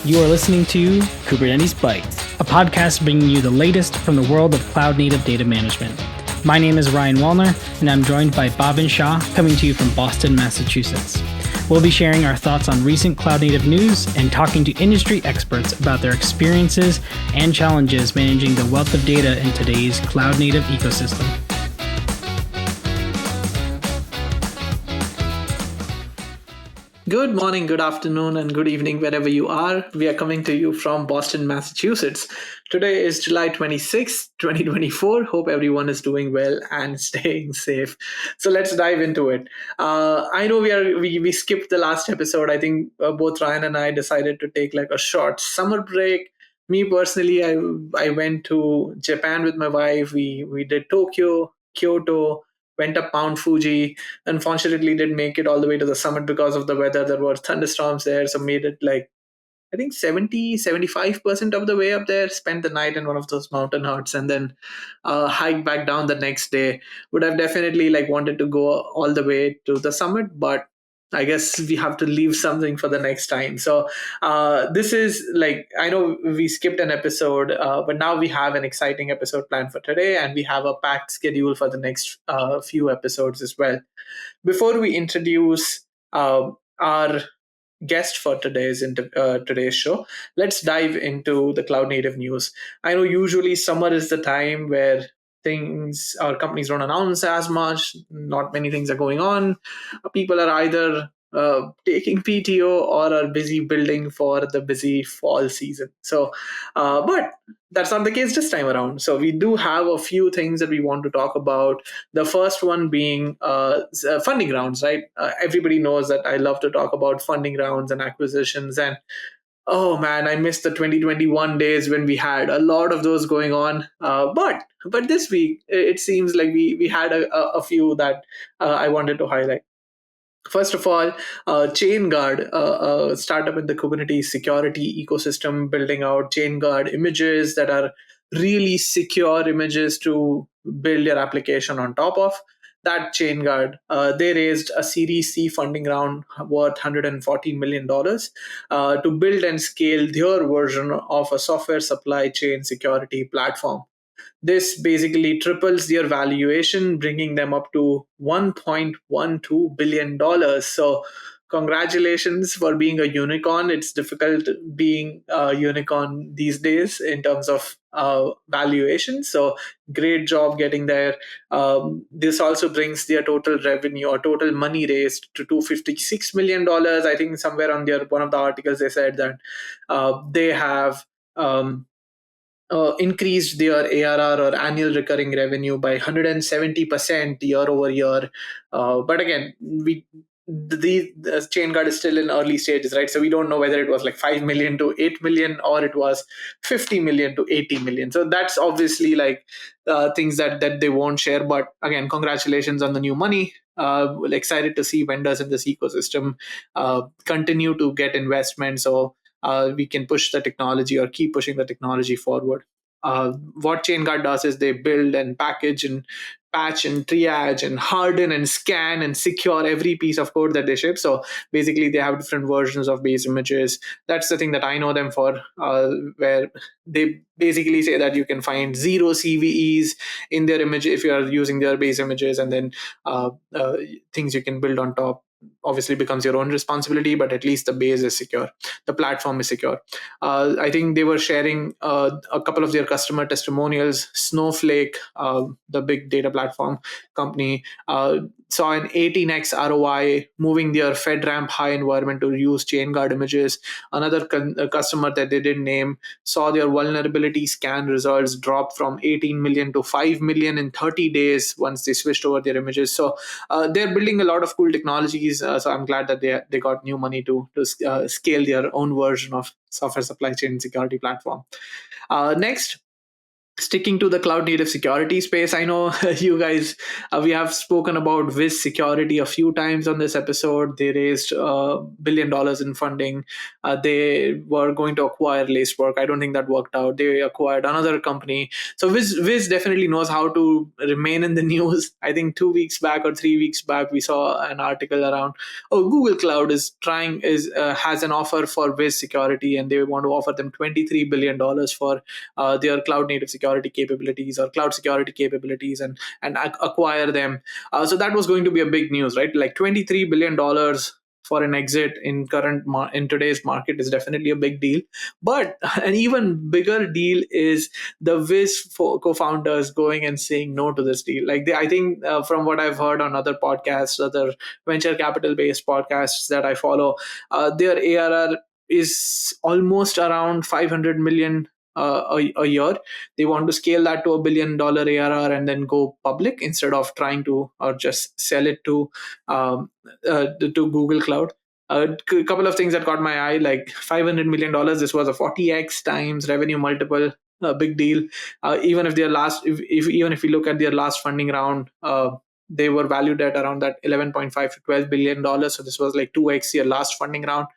You are listening to Kubernetes Bytes, a podcast bringing you the latest from the world of cloud-native data management. My name is Ryan Wallner, and I'm joined by Bhavin Shah, coming to you from Boston, Massachusetts. We'll be sharing our thoughts on recent cloud-native news and talking to industry experts about their experiences and challenges managing the wealth of data in today's cloud-native ecosystem. Good morning, good afternoon, and good evening, wherever you are. We are coming to you from Boston, Massachusetts. Today is July 26th, 2024. Hope everyone is doing well and staying safe. So let's dive into it. I know we skipped the last episode. I think both Ryan and I decided to take like a short summer break. Me personally, I went to Japan with my wife. We did Tokyo, Kyoto, went up Mount Fuji. Unfortunately, didn't make it all the way to the summit because of the weather. There were thunderstorms there, so made it like I think 75% of the way up there. Spent the night in one of those mountain huts, and then hiked back down the next day. Would have definitely like wanted to go all the way to the summit, but I guess we have to leave something for the next time. So this is like I know we skipped an episode, but now we have an exciting episode planned for today, and we have a packed schedule for the next few episodes as well. Before we introduce our guest for today's show, let's dive into the cloud native news. I know usually summer is the time where things or companies don't announce as much. Not many things are going on. People are either taking PTO or are busy building for the busy fall season. So, but that's not the case this time around. So we do have a few things that we want to talk about. The first one being funding rounds, right? Everybody knows that I love to talk about funding rounds and acquisitions. And oh man, I miss the 2021 days when we had a lot of those going on. But this week, it seems like we had a few that I wanted to highlight. First of all, ChainGuard, a startup in the Kubernetes security ecosystem, building out ChainGuard images that are really secure images to build your application on top of. That ChainGuard, they raised a Series C funding round worth $140 million to build and scale their version of a software supply chain security platform. This basically triples their valuation, bringing them up to $1.12 billion. So, congratulations for being a unicorn. It's difficult being a unicorn these days in terms of valuation. So, great job getting there. This also brings their total revenue or total money raised to $256 million. I think somewhere on their one of the articles they said that they have. Increased their ARR or annual recurring revenue by 170% year over year. But again, the chain guard is still in early stages, right? So we don't know whether it was like 5 million to 8 million or it was 50 million to 80 million. So that's obviously like things that they won't share. But again, congratulations on the new money. Excited to see vendors in this ecosystem continue to get investment. So we can push the technology or keep pushing the technology forward. What ChainGuard does is they build and package and patch and triage and harden and scan and secure every piece of code that they ship. So basically, they have different versions of base images. That's the thing that I know them for, where they basically say that you can find zero CVEs in their image if you are using their base images, and then things you can build on top obviously becomes your own responsibility, but at least the base is secure, the platform is secure. I think they were sharing a couple of their customer testimonials. Snowflake, the big data platform company, saw an 18x ROI moving their FedRAMP high environment to use ChainGuard images. Another customer that they didn't name saw their vulnerability scan results drop from 18 million to 5 million in 30 days once they switched over their images. So they're building a lot of cool technologies. So I'm glad that they got new money to scale their own version of software supply chain security platform. Next, Sticking to the cloud native security space, I know you guys, we have spoken about Wiz Security a few times on this episode. They raised $1 billion in funding. They were going to acquire Lacework. I don't think that worked out. They acquired another company. So Wiz definitely knows how to remain in the news. I think 2 weeks back or 3 weeks back, we saw an article around, Google Cloud has an offer for Wiz Security, and they want to offer them $23 billion for their cloud native security capabilities or cloud security capabilities, and acquire them. So that was going to be a big news, right? Like $23 billion for an exit in today's market is definitely a big deal. But an even bigger deal is the Wiz co-founders going and saying no to this deal. I think from what I've heard on other podcasts, other venture capital based podcasts that I follow, their ARR is almost around 500 million a year. They want to scale that to $1 billion ARR and then go public instead of trying to or just sell it to Google Cloud. A couple of things that caught my eye, like $500 million. This was a 40x times revenue multiple. A big deal. Even if even if we look at their last funding round, they were valued at around that 11.5 to $12 billion. So this was like 2x their last funding round.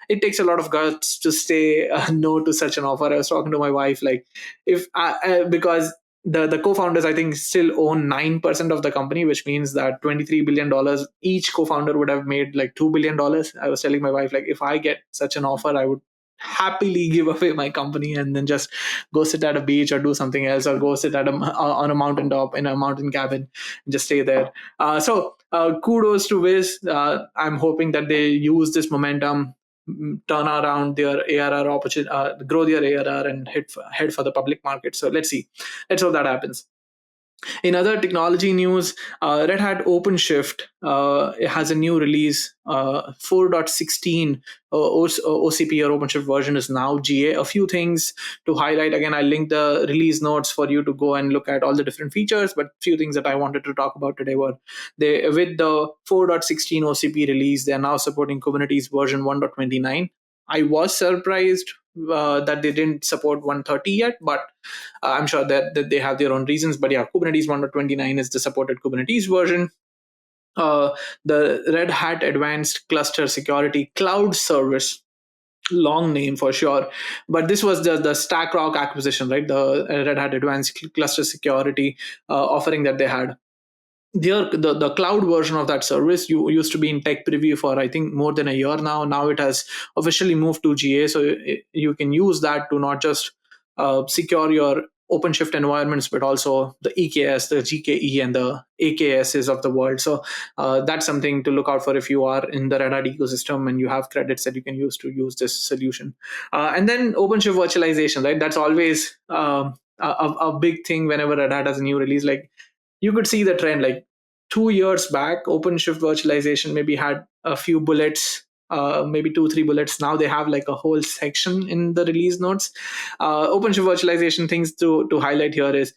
It takes a lot of guts to say no to such an offer. I was talking to my wife, like, if because the co-founders, I think, still own 9% of the company, which means that $23 billion, each co-founder would have made like $2 billion. I was telling my wife, like, if I get such an offer, I would happily give away my company and then just go sit at a beach or do something else, or go sit on a mountain top in a mountain cabin and just stay there. Kudos to Wiz. I'm hoping that they use this momentum, turn around their ARR opportunity, grow their ARR, and head for the public market. So let's see. Let's hope that happens. In other technology news, Red Hat OpenShift it has a new release. 4.16 OCP or OpenShift version is now GA. A few things to highlight. Again, I'll link the release notes for you to go and look at all the different features. But a few things that I wanted to talk about today were, with the 4.16 OCP release, they're now supporting Kubernetes version 1.29. I was surprised that they didn't support 130 yet, but I'm sure that they have their own reasons. But yeah, Kubernetes 1.29 is the supported Kubernetes version. The Red Hat Advanced Cluster Security Cloud Service, long name for sure, but this was the StackRock acquisition, right? The Red Hat Advanced Cluster Security offering that they had. The cloud version of that service used to be in tech preview for, I think, more than a year now. Now it has officially moved to GA, so you can use that to not just secure your OpenShift environments, but also the EKS, the GKE, and the AKSs of the world. So that's something to look out for if you are in the Red Hat ecosystem and you have credits that you can use to use this solution. And then OpenShift virtualization, right? That's always a big thing whenever Red Hat has a new release. Like, you could see the trend. Like 2 years back, OpenShift virtualization maybe had a few bullets, maybe 2-3 bullets. Now they have like a whole section in the release notes. OpenShift virtualization things to highlight here is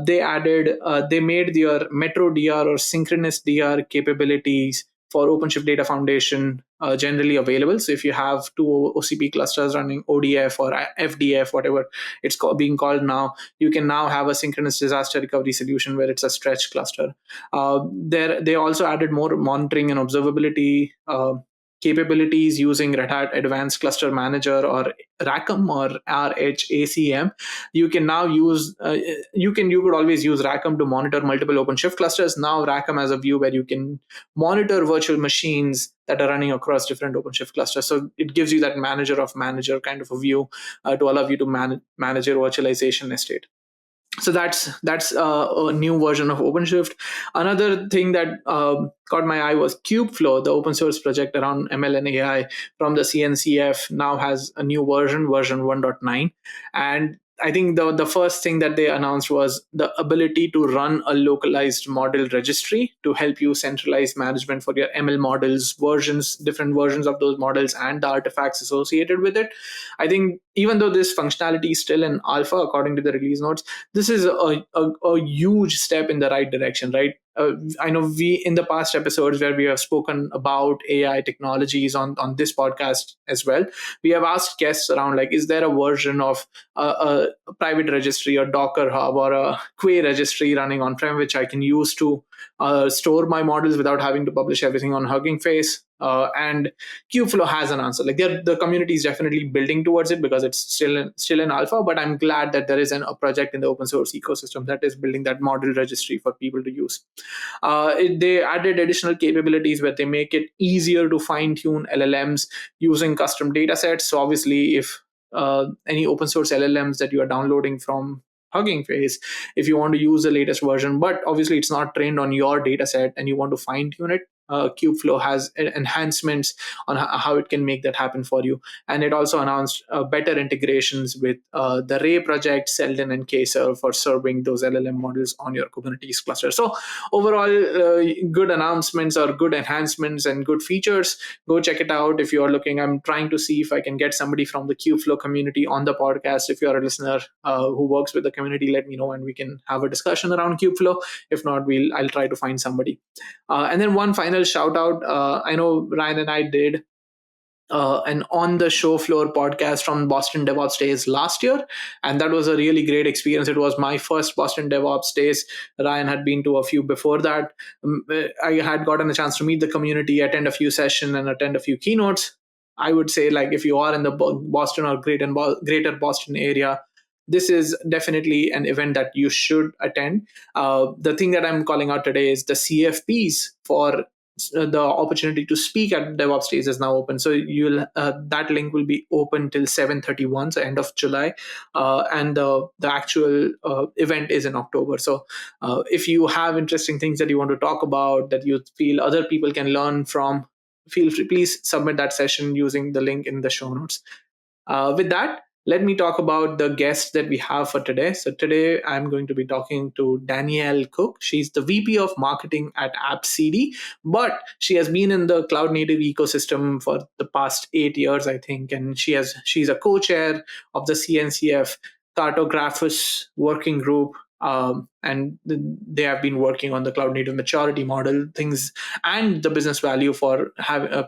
they made their Metro DR or synchronous DR capabilities for OpenShift Data Foundation generally available. So if you have two OCP clusters running ODF or FDF, whatever it's being called now, you can now have a synchronous disaster recovery solution where it's a stretch cluster. They also added more monitoring and observability capabilities using Red Hat Advanced Cluster Manager, or RACM, or RHACM. You can now use you could always use RACM to monitor multiple OpenShift clusters. Now RACM has a view where you can monitor virtual machines that are running across different OpenShift clusters. So it gives you that manager of manager kind of a view to allow you to manage your virtualization estate. So that's a new version of OpenShift. Another thing that caught my eye was Kubeflow, the open source project around ML and AI from the CNCF, now has a new version 1.9. And I think the first thing that they announced was the ability to run a localized model registry to help you centralize management for your ML models, different versions of those models, and the artifacts associated with it. I think even though this functionality is still in alpha according to the release notes, this is a huge step in the right direction, right? I know we in the past episodes where we have spoken about AI technologies on this podcast as well, we have asked guests around like, is there a version of a private registry or Docker Hub or a Quay registry running on prem which I can use to store my models without having to publish everything on Hugging Face? And Kubeflow has an answer. Like the community is definitely building towards it because it's still in alpha. But I'm glad that there is a project in the open source ecosystem that is building that model registry for people to use. They added additional capabilities where they make it easier to fine tune LLMs using custom data sets. So obviously, if any open source LLMs that you are downloading from Hugging Face, if you want to use the latest version, but obviously it's not trained on your data set and you want to fine tune it, Kubeflow has enhancements on how it can make that happen for you. And it also announced better integrations with the Ray project, Selden, and Kserve for serving those LLM models on your Kubernetes cluster. So overall, good announcements or good enhancements and good features. Go check it out if you're looking. I'm trying to see if I can get somebody from the Kubeflow community on the podcast. If you're a listener who works with the community, let me know and we can have a discussion around Kubeflow. If not, I'll try to find somebody. And then one final shout out. I know Ryan and I did an on the show floor podcast from Boston DevOps Days last year, and that was a really great experience. It was my first Boston DevOps Days. Ryan had been to a few before that. I had gotten a chance to meet the community, attend a few sessions, and attend a few keynotes. I would say, like, if you are in the Boston or greater Boston area, this is definitely an event that you should attend. The thing that I'm calling out today is the CFPs for the opportunity to speak at DevOps Days is now open. So you'll that link will be open till 7/31, so end of July, and the actual event is in October. So if you have interesting things that you want to talk about that you feel other people can learn from, feel free, please submit that session using the link in the show notes. With that, let me talk about the guest that we have for today. So today I'm going to be talking to Danielle Cook. She's the VP of Marketing at appCD, but she has been in the cloud native ecosystem for the past 8 years, I think. And she's a co-chair of the CNCF Cartografos Working Group. And they have been working on the cloud native maturity model things and the business value for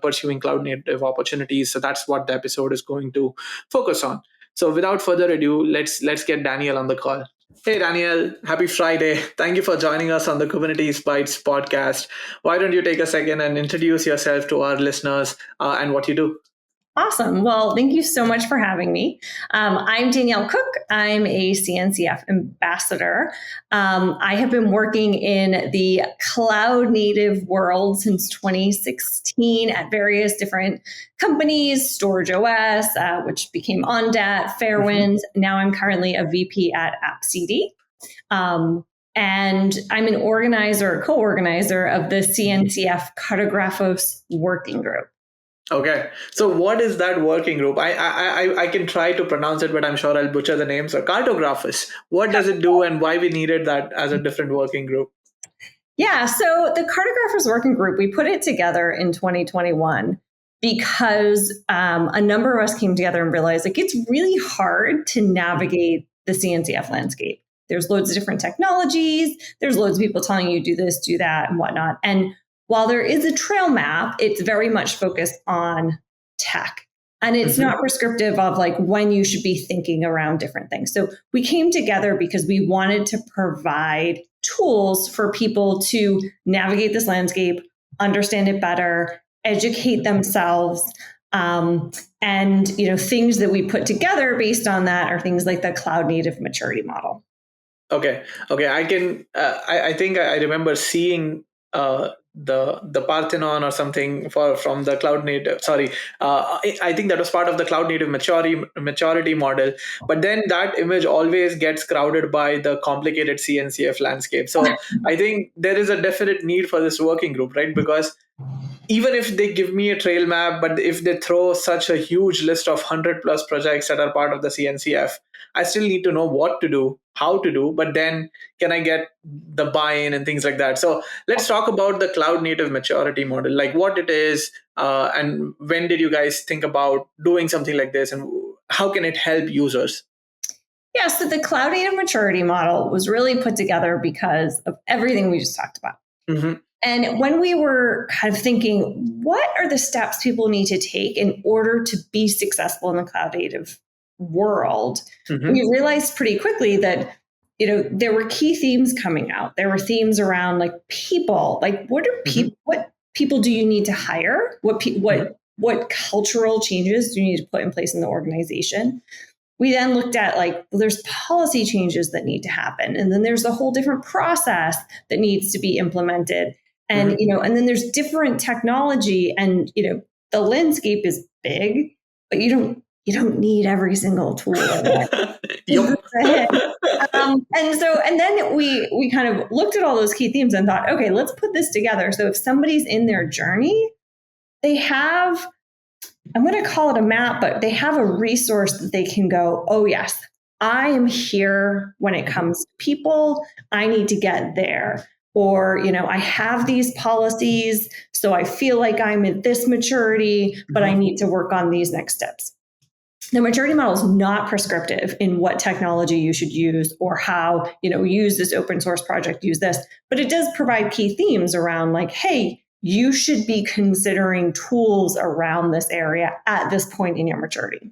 pursuing cloud native opportunities. So that's what the episode is going to focus on. So without further ado, let's get Danielle on the call. Hey, Danielle, happy Friday. Thank you for joining us on the Kubernetes Bytes podcast. Why don't you take a second and introduce yourself to our listeners and what you do? Awesome. Well, thank you so much for having me. I'm Danielle Cook. I'm a CNCF ambassador. I have been working in the cloud native world since 2016 at various different companies, Storage OS, which became OnDat, Fairwind. Now I'm currently a VP at appCD. And I'm an organizer, co-organizer of the CNCF Cartografos Working Group. Okay, so what is that working group? I can try to pronounce it, but I'm sure I'll butcher the name. So Cartografos, what does it do and why we needed that as a different working group? Yeah, so the Cartografos Working Group, we put it together in 2021 because a number of us came together and realized like it's really hard to navigate the CNCF landscape. There's loads of different technologies. There's loads of people telling you do this, do that, and whatnot. And while there is a trail map, it's very much focused on tech. And it's not prescriptive of like when you should be thinking around different things. So we came together because we wanted to provide tools for people to navigate this landscape, understand it better, educate themselves. And things that we put together based on that are things like the cloud native maturity model. Okay. I can. I think I remember seeing the Parthenon or something from the cloud native. Sorry, I think that was part of the cloud native maturity model. But then that image always gets crowded by the complicated CNCF landscape. So I think there is a definite need for this working group, right? Because even if they give me a trail map, but if they throw such a huge list of 100 plus projects that are part of the CNCF, I still need to know what to do, how to do, but then can I get the buy-in and things like that? So let's talk about the cloud native maturity model, like what it is, and when did you guys think about doing something like this, and how can it help users? Yeah, so the cloud native maturity model was really put together because of everything we just talked about. Mm-hmm. And when we were kind of thinking, what are the steps people need to take in order to be successful in the cloud native world, we realized pretty quickly that there were key themes coming out. There were themes around like people, like what people do you need to hire? What cultural changes do you need to put in place in the organization? We then looked at there's policy changes that need to happen. And then there's a whole different process that needs to be implemented. And, and then there's different technology and, the landscape is big, but you don't need every single tool. And then we kind of looked at all those key themes and thought, okay, let's put this together. So if somebody's in their journey, they have, I'm going to call it a map, but they have a resource that they can go, oh yes, I am here when it comes to people. I need to get there. Or, I have these policies, so I feel like I'm at this maturity, but I need to work on these next steps. The maturity model is not prescriptive in what technology you should use or how, use this open source project, use this, but it does provide key themes around hey, you should be considering tools around this area at this point in your maturity.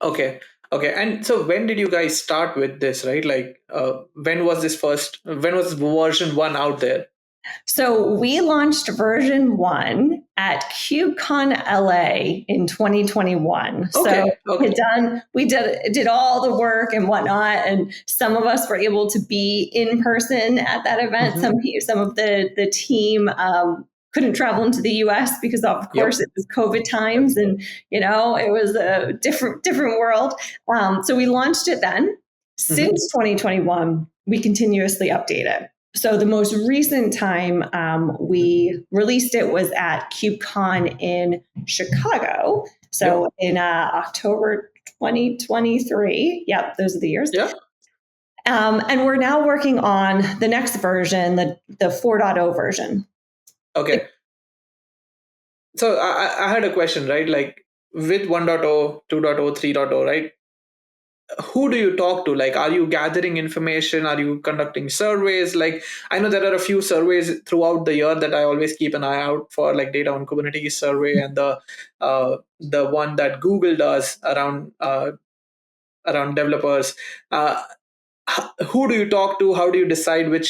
Okay. And so when did you guys start with this, right? When was version 1 out there? So we launched version 1 at KubeCon LA in 2021. Okay. So we did all the work and whatnot, and some of us were able to be in person at that event. Some of the team couldn't travel into the US because of course it was COVID times and, it was a different world. So we launched it then. Since 2021, we continuously update it. So the most recent time we released it was at KubeCon in Chicago. So in October 2023. Yep, those are the years. Yeah. And we're now working on the next version, the 4.0 version. Okay. So I had a question, right? With 1.0, 2.0, 3.0, right? Who do you talk to? Are you gathering information? Are you conducting surveys? I know there are a few surveys throughout the year that I always keep an eye out for, Data on Kubernetes survey and the one that Google does around developers. Who do you talk to? How do you decide what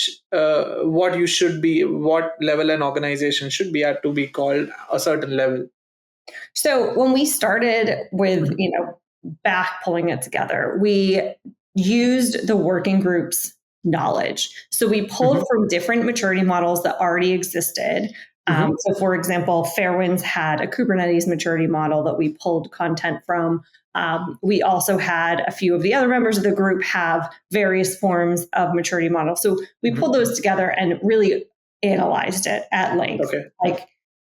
level an organization should be at to be called a certain level? So when we started with, back pulling it together, we used the working group's knowledge. So we pulled from different maturity models that already existed. So for example, Fairwinds had a Kubernetes maturity model that we pulled content from. We also had a few of the other members of the group have various forms of maturity models. So we pulled those together and really analyzed it at length,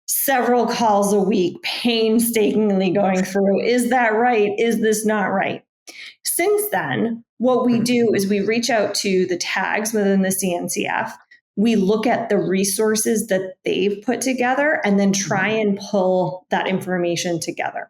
several calls a week, painstakingly going through, is that right? Is this not right? Since then, what we do is we reach out to the tags within the CNCF. We look at the resources that they've put together and then try and pull that information together.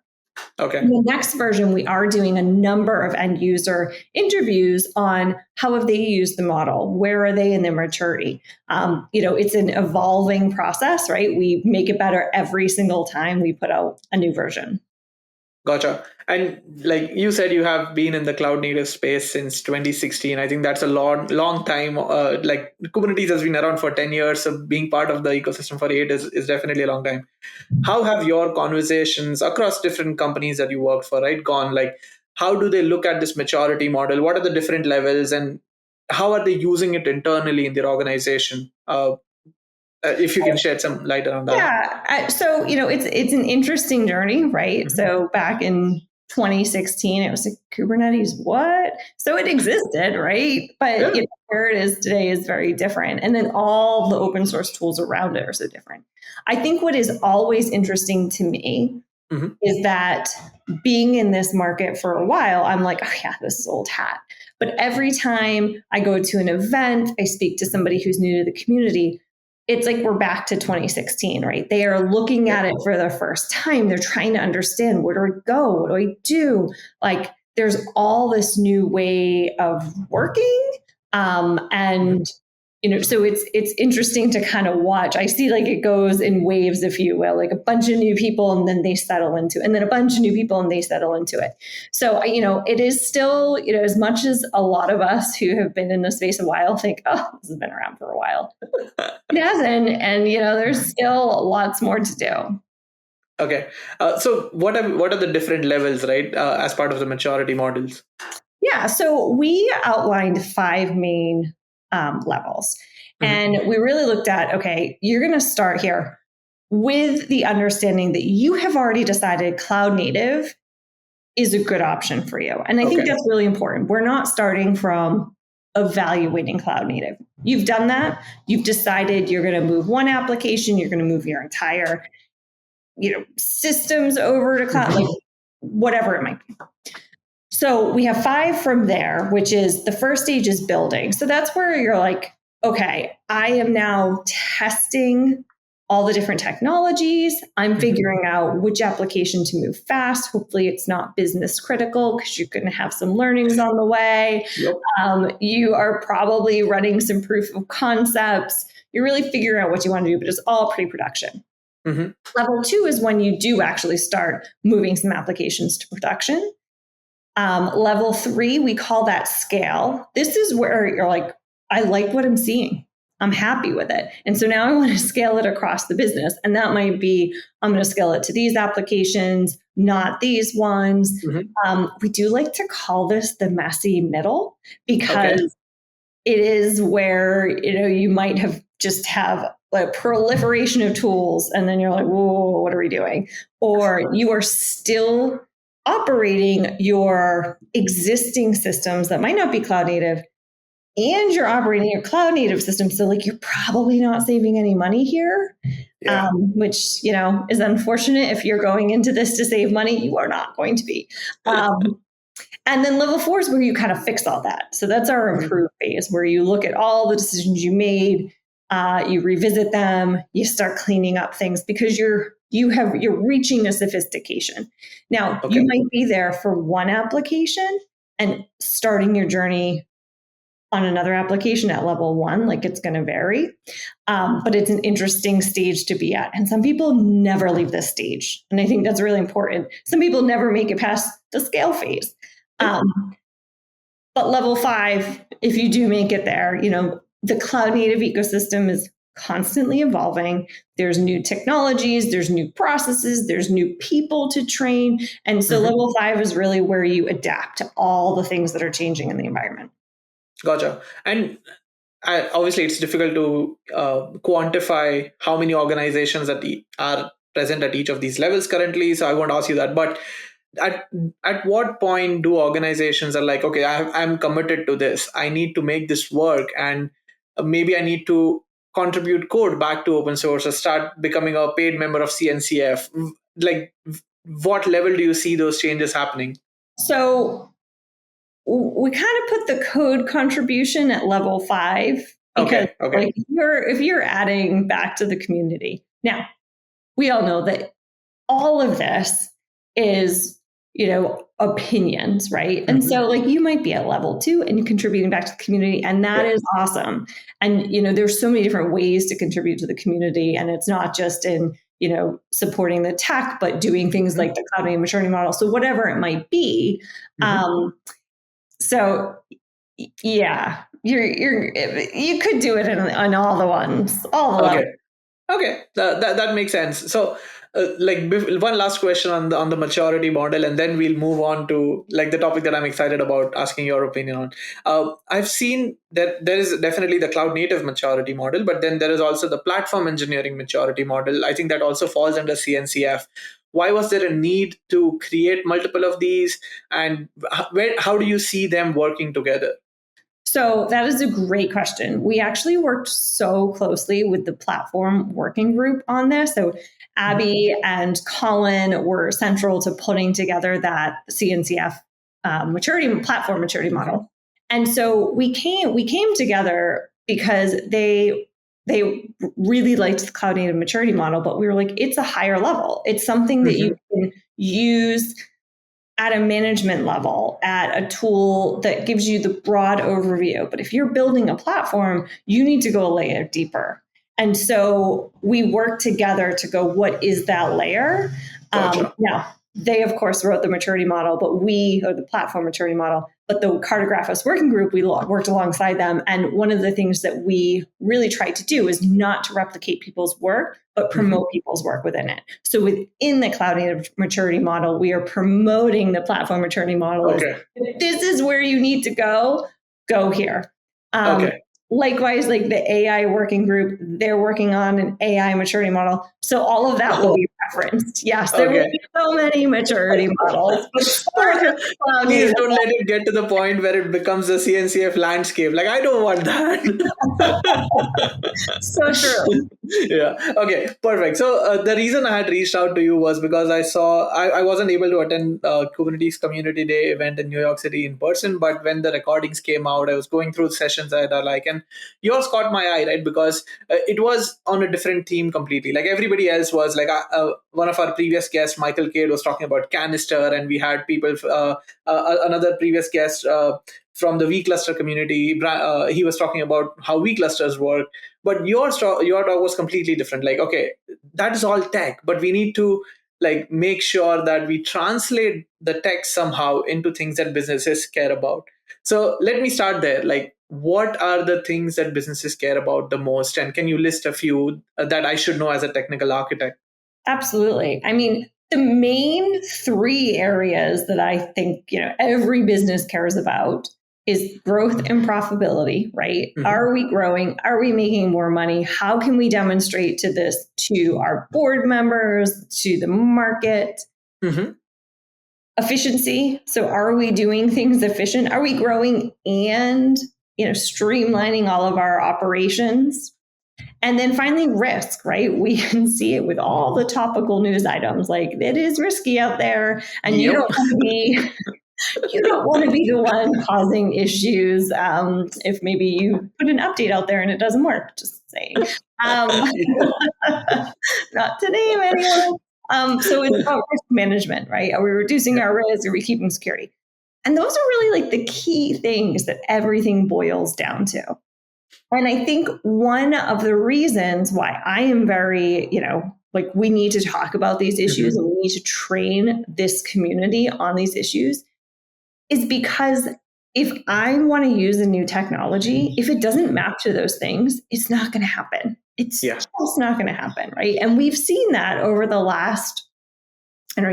Okay. In the next version, we are doing a number of end user interviews on how have they used the model? Where are they in their maturity? It's an evolving process, right? We make it better every single time we put out a new version. Gotcha. And you said, you have been in the cloud native space since 2016. I think that's a long time. Kubernetes has been around for 10 years. So being part of the ecosystem for 8 is definitely a long time. How have your conversations across different companies that you work for, gone? How do they look at this maturity model? What are the different levels and how are they using it internally in their organization? If you can shed some light around that. Yeah. So, it's an interesting journey, right? So back in 2016, it was Kubernetes, what? So it existed, right? But where it is today is very different. And then all the open source tools around it are so different. I think what is always interesting to me is that being in this market for a while, I'm like, oh yeah, this is old hat. But every time I go to an event, I speak to somebody who's new to the community, it's like we're back to 2016, right? They are looking at it for the first time. They're trying to understand, where do I go? What do I do? Like, there's all this new way of working. And so it's interesting to kind of watch. I see like it goes in waves, if you will, like a bunch of new people and then they settle into it, and then a bunch of new people and they settle into it. So, it is still, as much as a lot of us who have been in the space a while think, oh, this has been around for a while. It hasn't. And, there's still lots more to do. Okay. So what are the different levels, right, as part of the maturity models? Yeah. So we outlined 5 main levels. And we really looked at, okay, you're going to start here with the understanding that you have already decided cloud native is a good option for you. And I think that's really important. We're not starting from evaluating cloud native. You've done that. You've decided you're going to move one application, you're going to move your entire, systems over to cloud, like whatever it might be. So we have 5 from there, which is the first stage is building. So that's where you're like, okay, I am now testing all the different technologies. I'm figuring out which application to move fast. Hopefully it's not business critical because you're going to have some learnings on the way. Yep. You are probably running some proof of concepts. You're really figuring out what you want to do, but it's all pre-production. Level 2 is when you do actually start moving some applications to production. Level 3, we call that scale. This is where you're like, I like what I'm seeing. I'm happy with it. And so now I want to scale it across the business. And that might be, I'm going to scale it to these applications, not these ones. We do like to call this the messy middle, because it is where, you might have just have a proliferation of tools. And then you're like, whoa, what are we doing? Or you are still operating your existing systems that might not be cloud native, and you're operating your cloud native system. So like, you're probably not saving any money here, which, is unfortunate. If you're going into this to save money, you are not going to be. And then level 4 is where you kind of fix all that. So that's our improve phase, where you look at all the decisions you made, you revisit them, you start cleaning up things, because you're reaching a sophistication. Now, you might be there for one application and starting your journey on another application at level 1, like it's going to vary. But it's an interesting stage to be at. And some people never leave this stage. And I think that's really important. Some people never make it past the scale phase. But level 5, if you do make it there, the cloud native ecosystem is constantly evolving. There's new technologies, there's new processes, there's new people to train. And so level 5 is really where you adapt to all the things that are changing in the environment. Gotcha. And obviously it's difficult to quantify how many organizations that are present at each of these levels currently. So I won't ask you that. But at what point do organizations are like, okay, I'm committed to this. I need to make this work. And maybe I need to contribute code back to open source or start becoming a paid member of CNCF. Like, what level do you see those changes happening? So we kind of put the code contribution at level 5, because like, if you're adding back to the community. Now, we all know that all of this is, opinions, right? And so like, you might be at level 2 and you're contributing back to the community, and that is awesome. And, there's so many different ways to contribute to the community, and it's not just in, supporting the tech, but doing things like the cloud native maturity model. So whatever it might be. So yeah, you could do it on all the ones, all the levels. Okay, that makes sense. So, one last question on the maturity model, and then we'll move on to like the topic that I'm excited about asking your opinion on. I've seen that there is definitely the cloud native maturity model, but then there is also the platform engineering maturity model. I think that also falls under CNCF. Why was there a need to create multiple of these, and how do you see them working together? So that is a great question. We actually worked so closely with the platform working group on this. So Abby and Colin were central to putting together that CNCF platform maturity model. And so we came together because they they really liked the cloud native maturity model, but we were like, it's a higher level. It's something that you can use at a management level, at a tool that gives you the broad overview. But if you're building a platform, you need to go a layer deeper. And so we work together to go, what is that layer? Gotcha. Now, they, of course, wrote the maturity model, or the platform maturity model, but the Cartografos Working Group, we worked alongside them. And one of the things that we really tried to do is not to replicate people's work, but promote people's work within it. So within the cloud native maturity model, we are promoting the platform maturity model. Okay. If this is where you need to go here. Okay. Likewise, like the AI working group, they're working on an AI maturity model. So all of that will be referenced. Yes, there will be so many maturity models. Please don't let it get to the point where it becomes a CNCF landscape. Like, I don't want that. So true. Yeah. Okay. Perfect. So the reason I had reached out to you was because I wasn't able to attend Kubernetes Community Day event in New York City in person, but when the recordings came out, I was going through sessions that I like, and yours caught my eye, right? Because it was on a different theme completely. Like everybody else was like one of our previous guests, Michael Cade, was talking about canister, and we had people, another previous guest from the vCluster community. He was talking about how vClusters work. But your talk was completely different. Like, okay, that is all tech, but we need to like make sure that we translate the tech somehow into things that businesses care about. So let me start there. Like, what are the things that businesses care about the most? And can you list a few that I should know as a technical architect? Absolutely. I mean, the main three areas that I think, every business cares about is growth and profitability, right? Are we growing? Are we making more money? How can we demonstrate to our board members, to the market? Efficiency. So are we doing things efficient? Are we growing and, streamlining all of our operations? And then finally, risk, right? We can see it with all the topical news items. Like, it is risky out there, and you don't want to be the one causing issues if maybe you put an update out there and it doesn't work. Just saying. Not to name anyone. So it's about risk management, right? Are we reducing our risk? Are we keeping security? And those are really like the key things that everything boils down to. And I think one of the reasons why I am very, we need to talk about these issues and we need to train this community on these issues is because if I want to use a new technology, if it doesn't map to those things, it's not going to happen. It's just not going to happen, right? And we've seen that over the last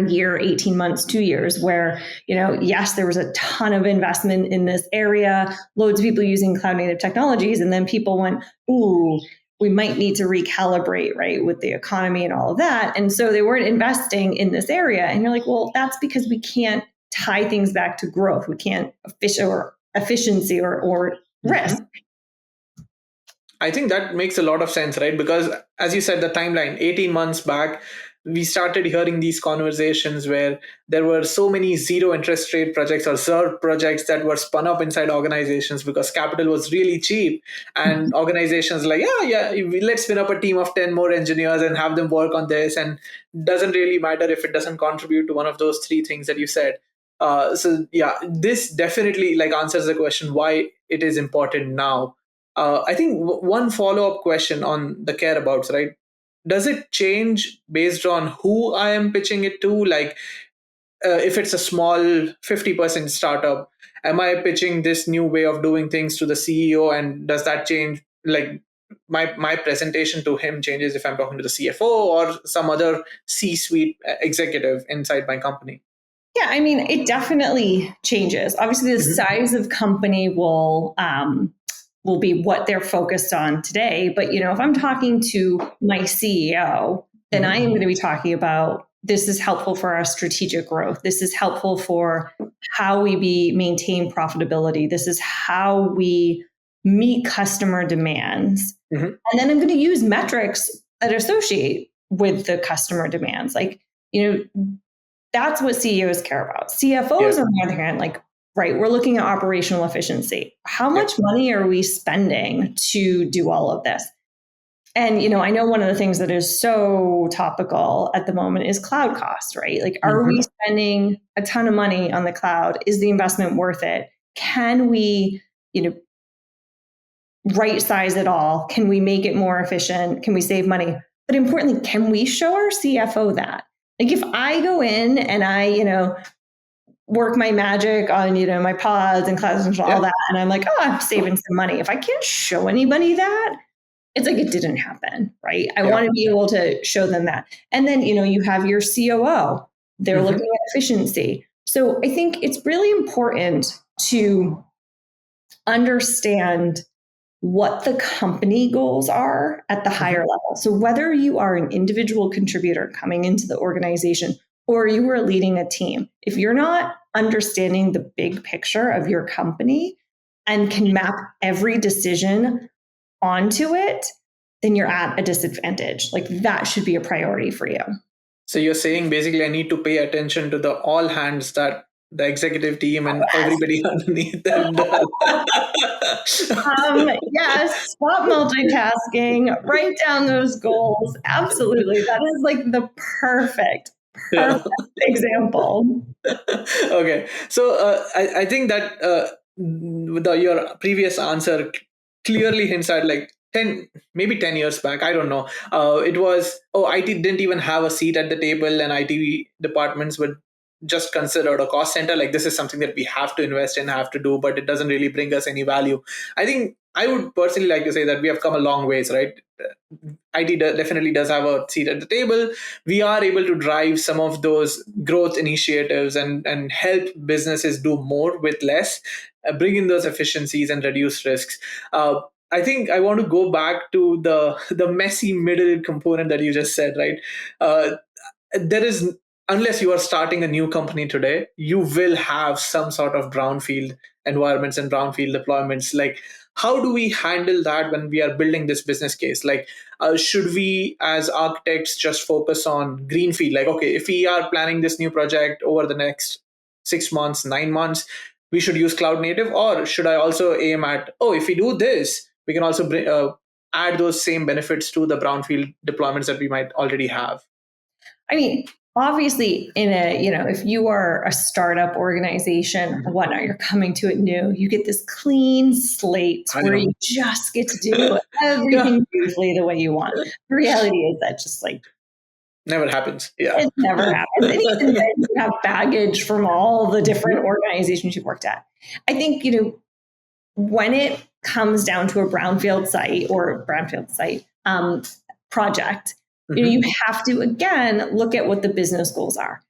year, 18 months, 2 years, where, yes, there was a ton of investment in this area, loads of people using cloud native technologies, and then people went, ooh, we might need to recalibrate, right, with the economy and all of that. And so they weren't investing in this area. And you're like, well, that's because we can't tie things back to growth. We can't efficiency or risk. I think that makes a lot of sense, right? Because as you said, the timeline, 18 months back, we started hearing these conversations where there were so many zero interest rate projects or ZERP projects that were spun up inside organizations because capital was really cheap. And organizations like, let's spin up a team of 10 more engineers and have them work on this. And doesn't really matter if it doesn't contribute to one of those three things that you said. This definitely answers the question why it is important now. I think one follow-up question on the care-abouts, right? Does it change based on who I am pitching it to? Like, if it's a small 50% startup, am I pitching this new way of doing things to the CEO? And does that change? Like, my presentation to him changes if I'm talking to the CFO or some other C-suite executive inside my company? Yeah, I mean, it definitely changes. Obviously, the size of company will be what they're focused on today. But, if I'm talking to my CEO, then I am going to be talking about this is helpful for our strategic growth. This is helpful for how we maintain profitability. This is how we meet customer demands. And then I'm going to use metrics that associate with the customer demands. That's what CEOs care about. CFOs, on the other hand, right, we're looking at operational efficiency. How much money are we spending to do all of this? And, I know one of the things that is so topical at the moment is cloud cost, right? Like, are we spending a ton of money on the cloud? Is the investment worth it? Can we, right size it all? Can we make it more efficient? Can we save money? But importantly, can we show our CFO that? Like, if I go in and I, work my magic on, my pods and clouds and all that, and I'm like, oh, I'm saving some money. If I can't show anybody that, it's like it didn't happen, right? I want to be able to show them that. And then, you have your COO. They're looking at efficiency. So I think it's really important to understand what the company goals are at the higher level. So whether you are an individual contributor coming into the organization or you are leading a team, if you're not understanding the big picture of your company and can map every decision onto it, then you're at a disadvantage. Like, that should be a priority for you. So you're saying basically I need to pay attention to the all hands that the executive team and everybody underneath them does. Yes, stop multitasking, write down those goals. Absolutely. That is like the perfect example. Okay. So I think that your previous answer clearly hints at like 10 years back, I don't know, it was, IT didn't even have a seat at the table, and IT departments were just considered a cost center. Like, this is something that we have to invest in, have to do, but it doesn't really bring us any value. I think I would personally like to say that we have come a long ways, right? IT definitely does have a seat at the table. We are able to drive some of those growth initiatives and help businesses do more with less, bring in those efficiencies and reduce risks. I think I want to go back to the messy middle component that you just said, right? There is, unless you are starting a new company today, you will have some sort of brownfield environments and brownfield deployments. Like, how do we handle that when we are building this business case? Like, should we as architects just focus on greenfield? Like, okay, if we are planning this new project over the next 6 months, 9 months, we should use cloud native? Or should I also aim at, if we do this, we can also add those same benefits to the brownfield deployments that we might already have? I mean, obviously, if you are a startup organization or whatnot, you're coming to it new, you get this clean slate where you just get to do everything beautifully the way you want. The reality is that just like never happens. Yeah, it never happens. And even then, you have baggage from all the different organizations you've worked at. I think when it comes down to a brownfield site or brownfield site project, you have to, again, look at what the business goals are.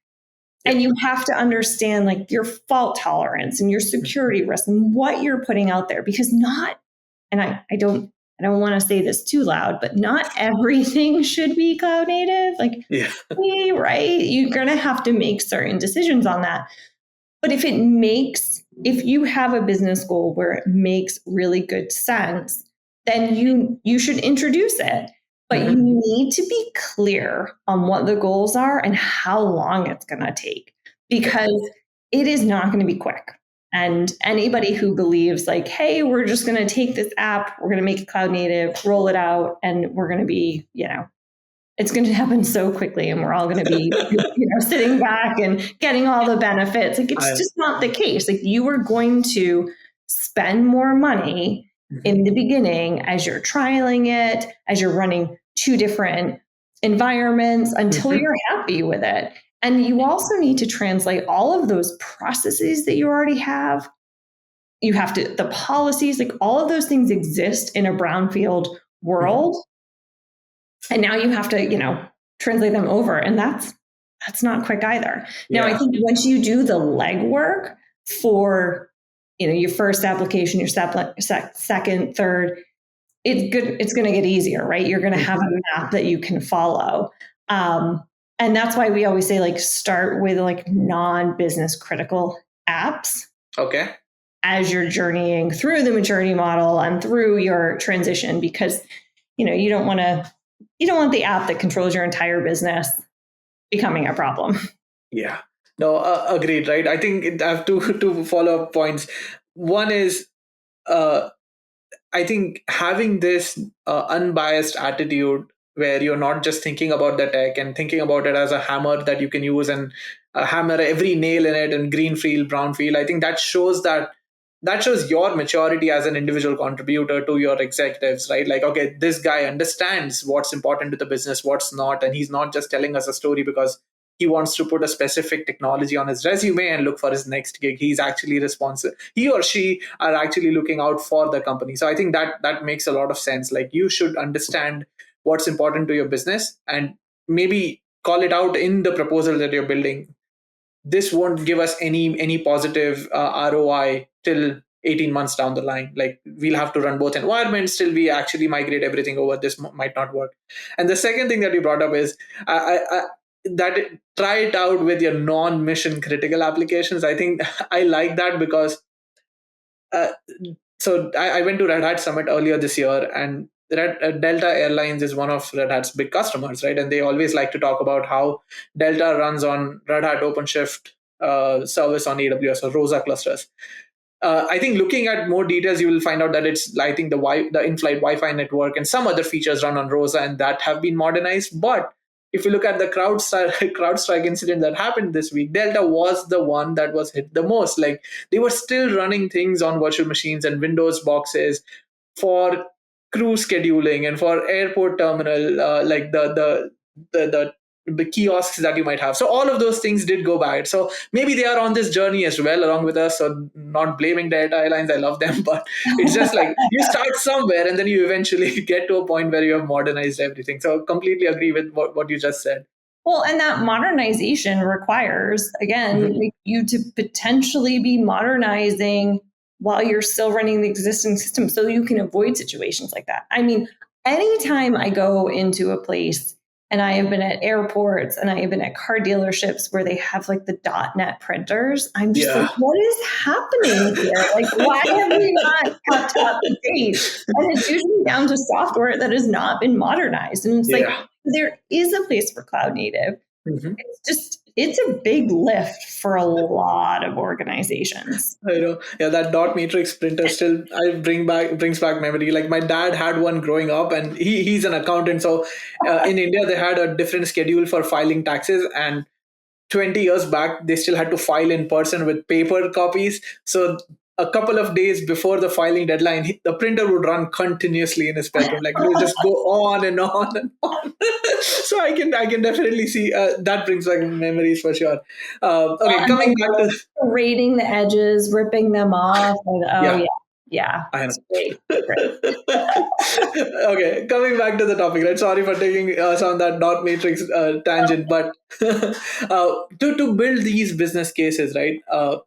And you have to understand like your fault tolerance and your security risk and what you're putting out there, because I don't want to say this too loud, but not everything should be cloud native. Like, right? You're going to have to make certain decisions on that. But if you have a business goal where it makes really good sense, then you should introduce it. But you need to be clear on what the goals are and how long it's going to take, because it is not going to be quick. And anybody who believes like, hey, we're just going to take this app, we're going to make it cloud native, roll it out, and we're going to be, it's going to happen so quickly and we're all going to be, sitting back and getting all the benefits. Like, it's just not the case. Like, you are going to spend more money in the beginning as you're trialing it, as you're running 2 different environments until you're happy with it. And you also need to translate all of those processes that you already have. You have to, the policies, like all of those things exist in a brownfield world. And now you have to, translate them over. And that's not quick either. Now, I think once you do the legwork for, your first application, your second, third, it's going to get easier, right? You're going to have a map that you can follow. And that's why we always say, like, start with like non-business critical apps. Okay. As you're journeying through the maturity model and through your transition, because, you don't want the app that controls your entire business becoming a problem. Yeah. No, agreed, right? I think I have two follow-up points. One is, I think having this unbiased attitude where you're not just thinking about the tech and thinking about it as a hammer that you can use and hammer every nail in it and green field, brown field, I think that shows your maturity as an individual contributor to your executives, right? Like, okay, this guy understands what's important to the business, what's not, and he's not just telling us a story because he wants to put a specific technology on his resume and look for his next gig. He's actually responsible. He or she are actually looking out for the company. So I think that makes a lot of sense. Like, you should understand what's important to your business and maybe call it out in the proposal that you're building. This won't give us any positive ROI till 18 months down the line. Like, we'll have to run both environments till we actually migrate everything over. This might not work. And the second thing that you brought up is try it out with your non-mission critical applications. I think I like that because uh, so I went to Red Hat Summit earlier this year, and Delta Airlines is one of Red Hat's big customers, right? And they always like to talk about how Delta runs on Red Hat OpenShift service on AWS or ROSA clusters. I think looking at more details, you will find out that it's, I think, the in-flight Wi-Fi network and some other features run on ROSA and that have been modernized. But if you look at the CrowdStrike incident that happened this week, Delta was the one that was hit the most. Like, they were still running things on virtual machines and Windows boxes for crew scheduling and for airport terminal, like the kiosks that you might have. So all of those things did go bad. So maybe they are on this journey as well along with us. So not blaming Delta Airlines, I love them, but it's just like you start somewhere and then you eventually get to a point where you have modernized everything. So completely agree with what you just said. Well, and that modernization requires, again, like, you to potentially be modernizing while you're still running the existing system so you can avoid situations like that. I mean, anytime I go into a place, and I have been at airports and I have been at car dealerships where they have like the .NET printers, I'm just like, what is happening here? Like, why have we not kept up to date? And it's usually down to software that has not been modernized. And it's like, there is a place for cloud native. It's a big lift for a lot of organizations. I know. Yeah, that dot matrix printer still brings back memory. Like, my dad had one growing up, and he's an accountant. So in India, they had a different schedule for filing taxes, and 20 years back, they still had to file in person with paper copies. So a couple of days before the filing deadline, the printer would run continuously in his bedroom. Like, it would just go on and on and on. So I can definitely see that brings back memories for sure. Okay, coming back to raiding the edges, ripping them off. And, yeah. I know. Great. Okay, coming back to the topic, right? Sorry for taking us on that dot matrix tangent, but to build these business cases, right?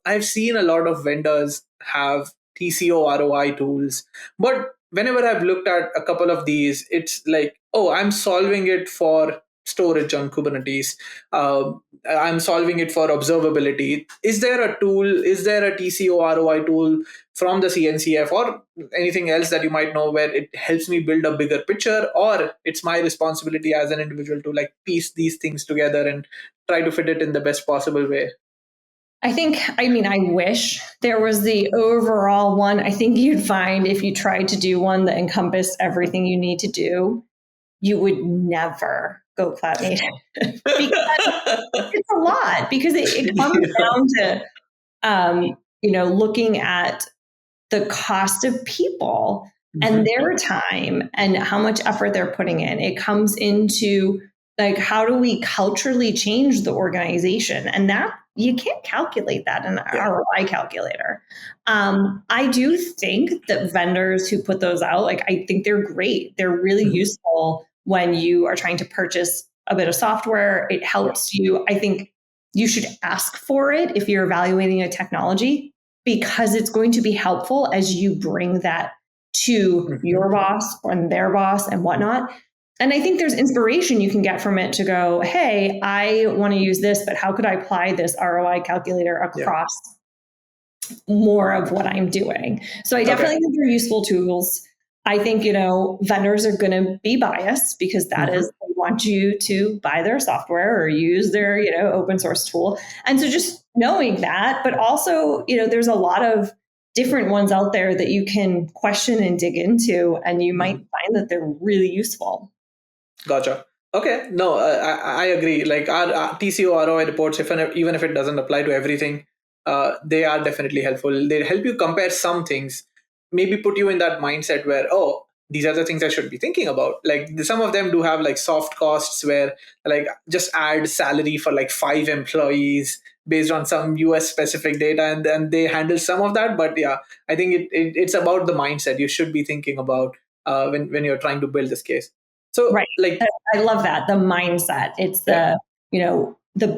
I've seen a lot of vendors have TCO ROI tools, but whenever I've looked at a couple of these, it's like, oh, I'm solving it for storage on Kubernetes. I'm solving it for observability. Is there a tool? Is there a TCO ROI tool from the CNCF or anything else that you might know where it helps me build a bigger picture, or it's my responsibility as an individual to like piece these things together and try to fit it in the best possible way? I wish there was the overall one. I think you'd find if you tried to do one that encompassed everything you need to do, you would never go cloud native because it's a lot, because it comes down to, looking at the cost of people and their time and how much effort they're putting in. It comes into like, how do we culturally change the organization? And that you can't calculate that in an ROI calculator. I do think that vendors who put those out, like, I think they're great. They're really useful when you are trying to purchase a bit of software. It helps you. I think you should ask for it if you're evaluating a technology, because it's going to be helpful as you bring that to your boss and their boss and whatnot. And I think there's inspiration you can get from it to go, hey, I want to use this, but how could I apply this ROI calculator across more of what I'm doing? So I definitely think they're useful tools. I think, vendors are going to be biased because that is, they want you to buy their software or use their, open source tool. And so just knowing that, but also, there's a lot of different ones out there that you can question and dig into, and you might find that they're really useful. Gotcha. Okay. No, I agree. Like our TCO ROI reports, even if it doesn't apply to everything, they are definitely helpful. They help you compare some things, maybe put you in that mindset where, oh, these are the things I should be thinking about. Like some of them do have like soft costs where like just add salary for like 5 employees based on some US specific data, and then they handle some of that. But yeah, I think it's about the mindset you should be thinking about when you're trying to build this case. So Right. like, I love that. The mindset. It's the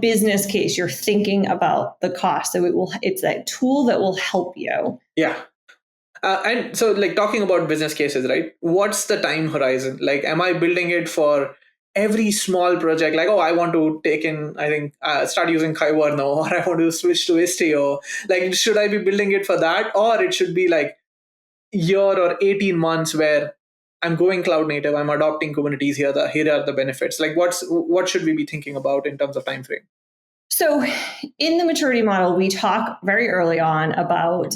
business case. You're thinking about the cost. So it's a tool that will help you. yeah. And so like talking about business cases, right? What's the time horizon? Like, am I building it for every small project? Like, oh, I want to start using Kyber now, or I want to switch to Istio. Like, should I be building it for that? Or it should be like year or 18 months where I'm going cloud native, I'm adopting Kubernetes, here are the benefits. Like what should we be thinking about in terms of time frame? So in the maturity model, we talk very early on about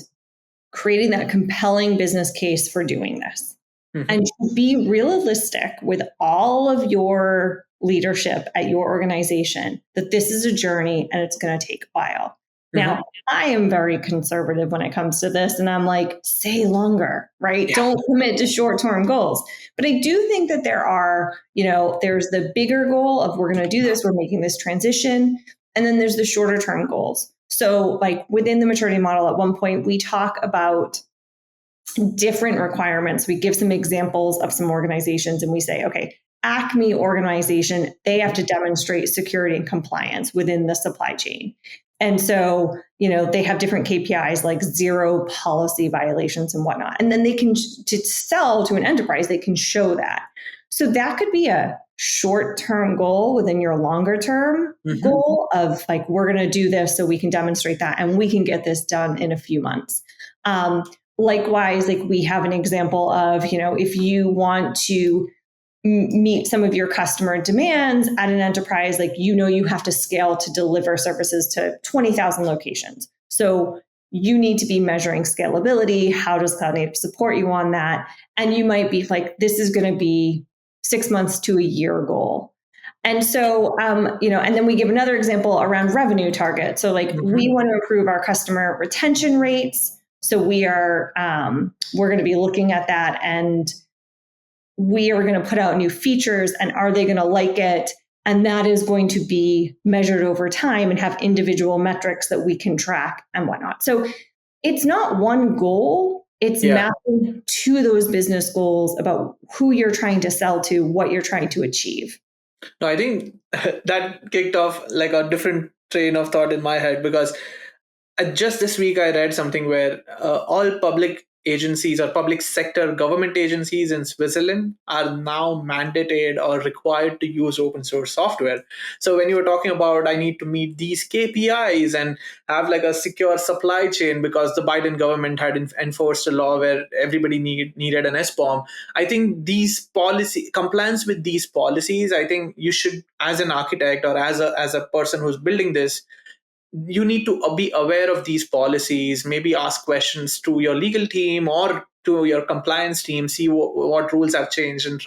creating that compelling business case for doing this. And be realistic with all of your leadership at your organization that this is a journey and it's going to take a while. Now, I am very conservative when it comes to this, and I'm like, say longer, right? Yeah. Don't commit to short-term goals. But I do think that there's the bigger goal of we're going to do this, we're making this transition, and then there's the shorter-term goals. So like within the maturity model, at one point, we talk about different requirements. We give some examples of some organizations, and we say, okay, Acme organization, they have to demonstrate security and compliance within the supply chain. And so, they have different KPIs like zero policy violations and whatnot. And then they can, to sell to an enterprise, they can show that. So that could be a short-term goal within your longer-term goal of like, we're going to do this so we can demonstrate that and we can get this done in a few months. Likewise, like we have an example of, if you want to meet some of your customer demands at an enterprise, like, you have to scale to deliver services to 20,000 locations. So you need to be measuring scalability. How does Cloud Native support you on that? And you might be like, this is going to be 6 months to a year goal. And so, and then we give another example around revenue targets. So like we want to improve our customer retention rates. So we're going to be looking at that, and we are going to put out new features, and are they going to like it? And that is going to be measured over time and have individual metrics that we can track and whatnot. So it's not one goal. It's mapping to those business goals about who you're trying to sell to, what you're trying to achieve. No, I think that kicked off like a different train of thought in my head, because just this week I read something where all public agencies or public sector government agencies in Switzerland are now mandated or required to use open source software. So when you were talking about I need to meet these KPIs and have like a secure supply chain because the Biden government had enforced a law where everybody needed an SBOM, I think these compliance with these policies, I think you should, as an architect or as a person who's building this, you need to be aware of these policies, maybe ask questions to your legal team or to your compliance team, see what rules have changed, and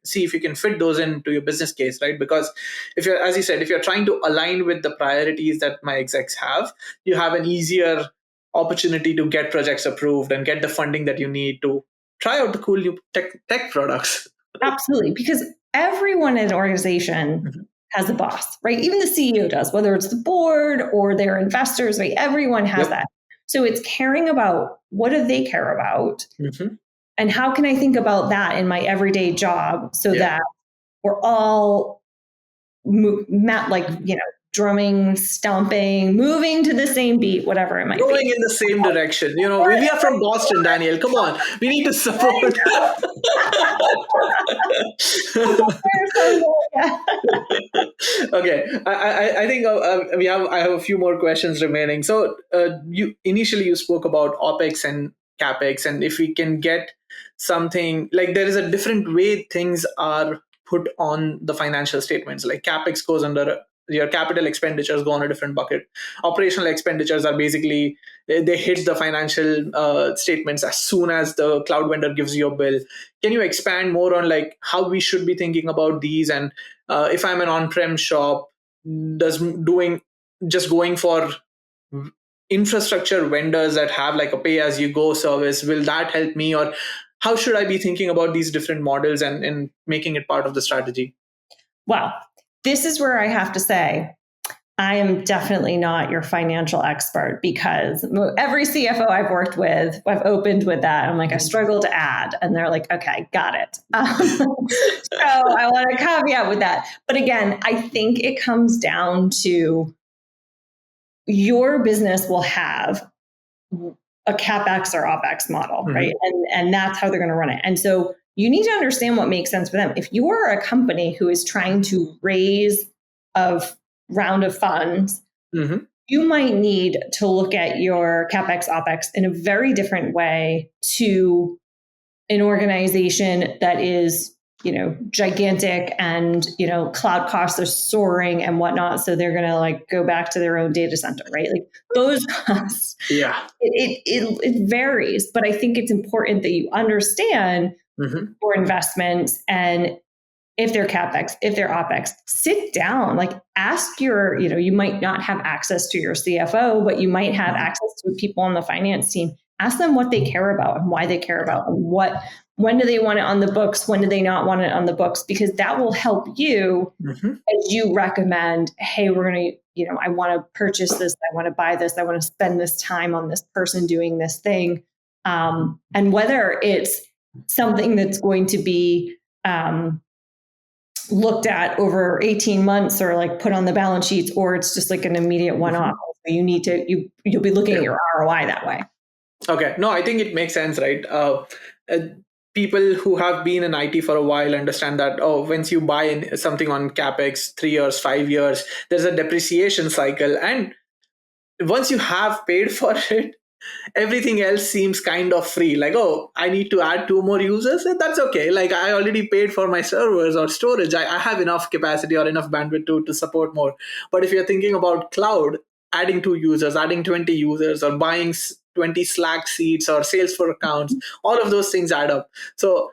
see if you can fit those into your business case, right? Because if you're, as you said, if you're trying to align with the priorities that my execs have, you have an easier opportunity to get projects approved and get the funding that you need to try out the cool new tech products. Absolutely, because everyone in an organization has a boss, right? Even the CEO does, whether it's the board or their investors, right? Everyone has that. So it's caring about what do they care about, and how can I think about that in my everyday job so that we're all drumming, stomping, moving to the same beat, whatever it might be. Going in the same direction. We are from Boston, Danielle. Come on. We need to support. Okay. I think I have a few more questions remaining. So you spoke about OpEx and CapEx, and if we can get something like there is a different way things are put on the financial statements, like CapEx goes under your capital expenditures go on a different bucket. Operational expenditures are basically, they hit the financial statements as soon as the cloud vendor gives you a bill. Can you expand more on like how we should be thinking about these? And if I'm an on-prem shop, going for infrastructure vendors that have like a pay-as-you-go service, will that help me? Or how should I be thinking about these different models and making it part of the strategy? Well, this is where I have to say, I am definitely not your financial expert, because every CFO I've worked with, I've opened with that. I'm like, I struggle to add. And they're like, okay, got it. So I want to caveat with that. But again, I think it comes down to your business will have a CapEx or OpEx model, right? And that's how they're going to run it. And so you need to understand what makes sense for them. If you are a company who is trying to raise a round of funds, you might need to look at your CapEx, OpEx in a very different way to an organization that is, gigantic and, cloud costs are soaring and whatnot. So they're going to like go back to their own data center, right? Like those costs, it varies. But I think it's important that you understand your investments, and if they're CapEx, if they're OpEx, sit down, like ask your, you might not have access to your CFO, but you might have access to people on the finance team. Ask them what they care about and why they care about, and when do they want it on the books? When do they not want it on the books? Because that will help you as you recommend, hey, we're going to, I want to purchase this. I want to buy this. I want to spend this time on this person doing this thing. And whether it's something that's going to be looked at over 18 months or like put on the balance sheets, or it's just like an immediate one-off. So you need to, you'll be looking at your ROI that way. Okay. No, I think it makes sense, right? People who have been in IT for a while understand that, once you buy something on CapEx, 3 years, 5 years, there's a depreciation cycle. And once you have paid for it, everything else seems kind of free. Like, I need to add 2 more users, and that's okay. Like, I already paid for my servers or storage. I have enough capacity or enough bandwidth to support more. But if you're thinking about cloud, adding 2 users, adding 20 users, or buying 20 Slack seats or Salesforce accounts, all of those things add up. So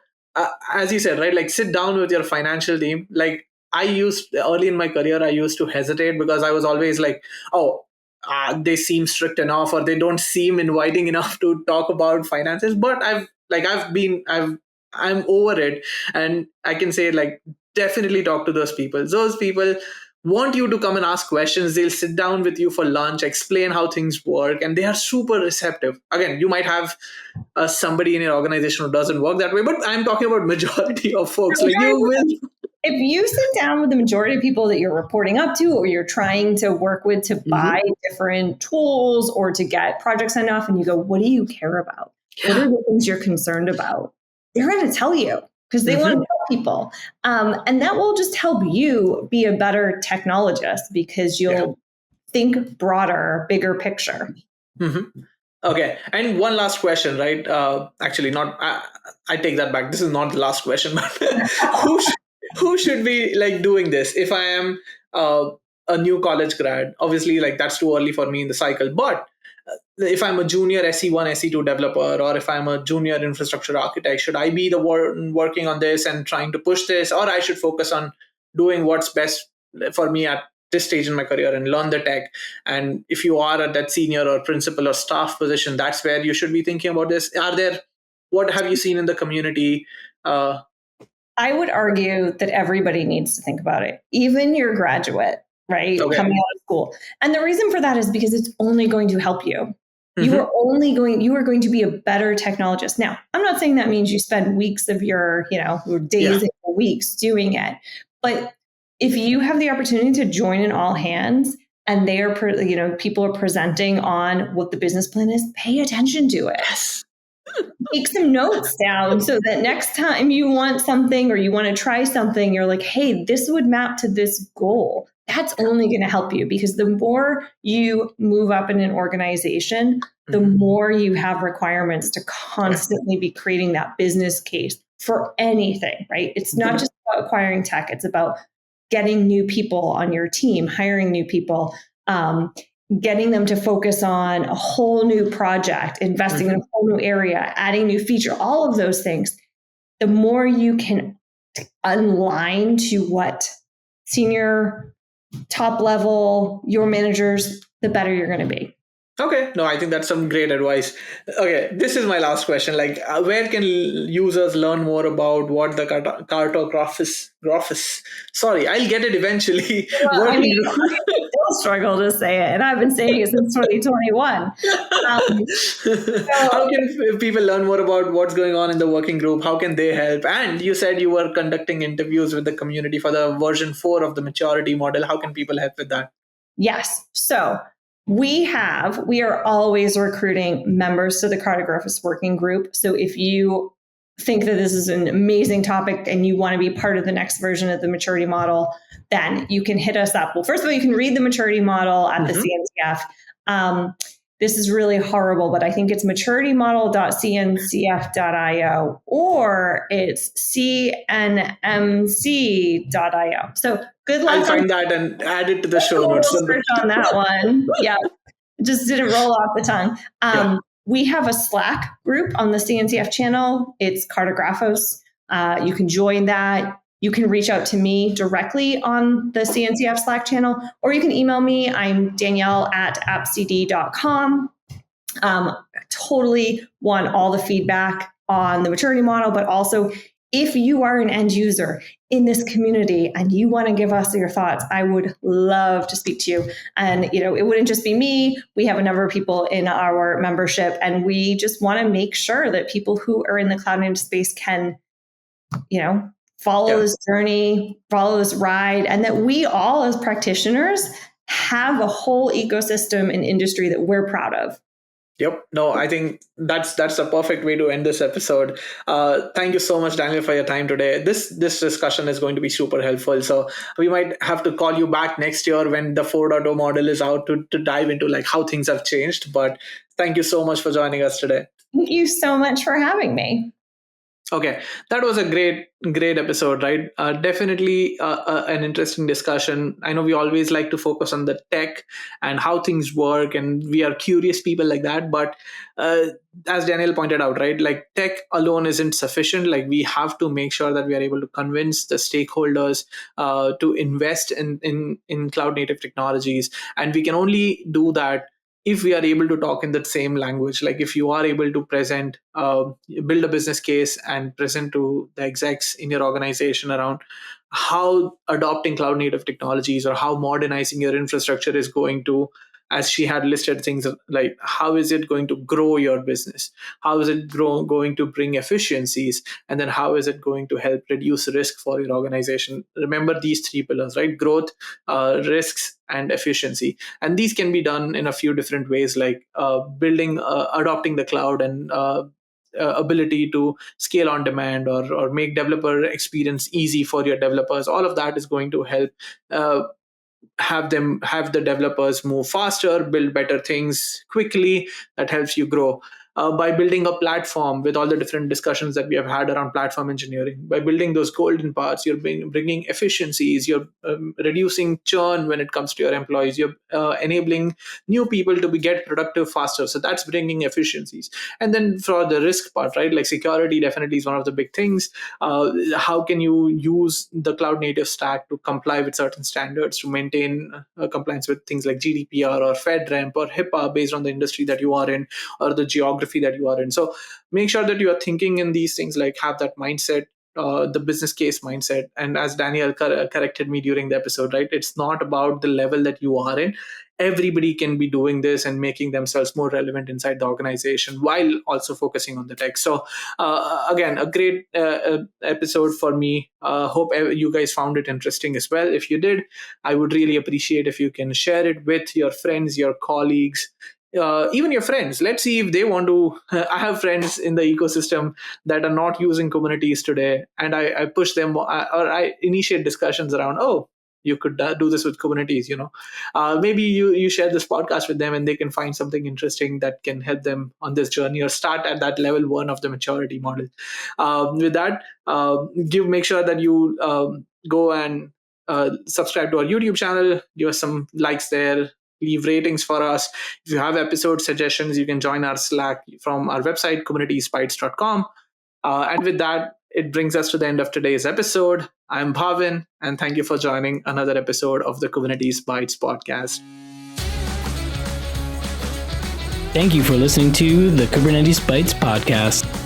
as you said, right, like sit down with your financial team. Like early in my career, I used to hesitate because I was always like, they seem strict enough, or they don't seem inviting enough to talk about finances. But I'm over it. And I can say, like, definitely talk to those people. Those people want you to come and ask questions. They'll sit down with you for lunch, explain how things work, and they are super receptive. Again, you might have somebody in your organization who doesn't work that way, but I'm talking about majority of folks. Like, you will. If you sit down with the majority of people that you're reporting up to, or you're trying to work with to buy different tools or to get projects signed off, and you go, what do you care about? What are the things you're concerned about? They're going to tell you, because they want to help people. And that will just help you be a better technologist, because you'll think broader, bigger picture. Okay. And one last question, right? Actually, not. I take that back. This is not the last question, but who should be like doing this? If I am a new college grad, obviously, like that's too early for me in the cycle. But if I'm a junior SE1, SE2 developer, or if I'm a junior infrastructure architect, should I be the one working on this and trying to push this, or I should focus on doing what's best for me at this stage in my career and learn the tech? And if you are at that senior or principal or staff position, that's where you should be thinking about this. What have you seen in the community? I would argue that everybody needs to think about it, even your graduate, right? Okay. Coming out of school. And the reason for that is because it's only going to help you. You are going to be a better technologist. Now, I'm not saying that means you spend weeks of your days and weeks doing it. But if you have the opportunity to join an all hands, and they are, people are presenting on what the business plan is, pay attention to it. Yes. Take some notes down so that next time you want something or you want to try something, you're like, hey, this would map to this goal. That's only going to help you, because the more you move up in an organization, the more you have requirements to constantly be creating that business case for anything, right? It's not just about acquiring tech. It's about getting new people on your team, hiring new people, getting them to focus on a whole new project, investing in a whole new area, adding new feature, all of those things, the more you can align to what senior, top level, your managers, the better you're going to be. Okay, no, I think that's some great advice. Okay, this is my last question. Like, where can users learn more about what the cartographics? Sorry, I'll get it eventually. Well, I Working mean, group. I still struggle to say it, and I've been saying it since 2021. How can people learn more about what's going on in the working group? How can they help? And you said you were conducting interviews with the community for the version 4 of the maturity model. How can people help with that? Yes. So we are always recruiting members to the Cartografos Working Group. So if you think that this is an amazing topic and you want to be part of the next version of the maturity model, then you can hit us up. Well, first of all, you can read the maturity model at the CNCF. This is really horrible, but I think it's maturitymodel.cncf.io or it's cnmc.io. So good luck. I'll find that and add it to the show notes. Search on that one. Yeah, it just didn't roll off the tongue. We have a Slack group on the CNCF channel. It's Cartografos. You can join that. You can reach out to me directly on the CNCF Slack channel, or you can email me. I'm Danielle at appCD.com. Totally want all the feedback on the maturity model, but also if you are an end user in this community and you want to give us your thoughts, I would love to speak to you. And, it wouldn't just be me. We have a number of people in our membership, and we just want to make sure that people who are in the cloud native space can, follow this journey, follow this ride, and that we all as practitioners have a whole ecosystem and industry that we're proud of. Yep. No, I think that's a perfect way to end this episode. Thank you so much, Daniel, for your time today. This discussion is going to be super helpful. So we might have to call you back next year when the 4.0 model is out to dive into like how things have changed. But thank you so much for joining us today. Thank you so much for having me. Okay, that was a great episode, right? Definitely an interesting discussion. I know we always like to focus on the tech and how things work, and we are curious people like that. But as Daniel pointed out, right, like tech alone isn't sufficient. Like we have to make sure that we are able to convince the stakeholders to invest in cloud native technologies, and we can only do that if we are able to talk in that same language. Like if you are able to present, build a business case and present to the execs in your organization around how adopting cloud native technologies or how modernizing your infrastructure is going to, as she had listed things like how is it going to grow your business? How is it going to bring efficiencies? And then how is it going to help reduce risk for your organization? Remember these 3 pillars, right? Growth, risks, and efficiency. And these can be done in a few different ways, like adopting the cloud and ability to scale on demand or make developer experience easy for your developers. All of that is going to help have the developers move faster, build better things quickly. That helps you grow. By building a platform with all the different discussions that we have had around platform engineering, by building those golden parts, you're bringing efficiencies, you're reducing churn when it comes to your employees, you're enabling new people to get productive faster. So that's bringing efficiencies. And then for the risk part, right, like security definitely is one of the big things. How can you use the cloud native stack to comply with certain standards, to maintain compliance with things like GDPR or FedRAMP or HIPAA based on the industry that you are in or the geography that you are in. So make sure that you are thinking in these things, like have that mindset, the business case mindset. And as Daniel corrected me during the episode, right, it's not about the level that you are in. Everybody can be doing this and making themselves more relevant inside the organization while also focusing on the tech. So again, a great episode for me. Hope you guys found it interesting as well. If you did, I would really appreciate if you can share it with your friends, your colleagues, even your friends. Let's see if they want to. I have friends in the ecosystem that are not using Kubernetes today, and I push them or I initiate discussions around, you could do this with Kubernetes. Maybe you share this podcast with them and they can find something interesting that can help them on this journey or start at that level 1 of the maturity model. With that, make sure that you go and subscribe to our YouTube channel, give us some likes there, leave ratings for us. If you have episode suggestions, you can join our Slack from our website, KubernetesBytes.com. And with that, it brings us to the end of today's episode. I'm Bhavin, and thank you for joining another episode of the Kubernetes Bytes podcast. Thank you for listening to the Kubernetes Bytes podcast.